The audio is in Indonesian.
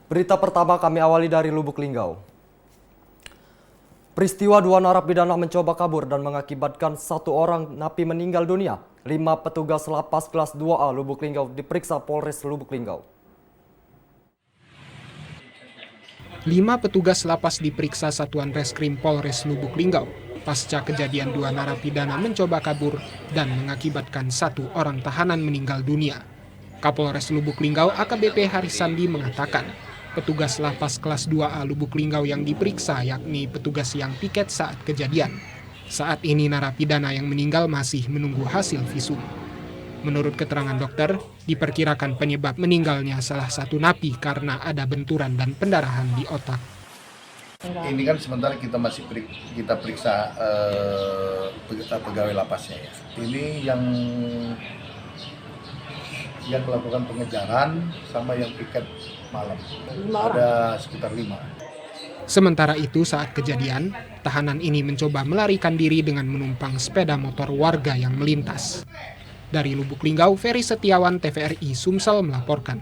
Berita pertama kami awali dari Lubuk Linggau. Peristiwa dua narapidana mencoba kabur dan mengakibatkan satu orang napi meninggal dunia. 5 petugas lapas kelas 2A Lubuk Linggau diperiksa Polres Lubuk Linggau. 5 petugas lapas diperiksa Satuan Reskrim Polres Lubuk Linggau pasca kejadian 2 narapidana mencoba kabur dan mengakibatkan 1 orang tahanan meninggal dunia. Kapolres Lubuk Linggau AKBP Harisandi mengatakan, petugas lapas kelas 2A Lubuk Linggau yang diperiksa yakni petugas yang piket saat kejadian. Saat ini narapidana yang meninggal masih menunggu hasil visum. Menurut keterangan dokter, diperkirakan penyebab meninggalnya salah satu napi karena ada benturan dan pendarahan di otak. Ini kan sementara kita masih kita periksa pegawai lapasnya ya. Ini yang melakukan pengejaran sama yang piket malam. Ada sekitar 5. Sementara itu saat kejadian, tahanan ini mencoba melarikan diri dengan menumpang sepeda motor warga yang melintas. Dari Lubuk Linggau, Ferry Setiawan, TVRI Sumsel melaporkan.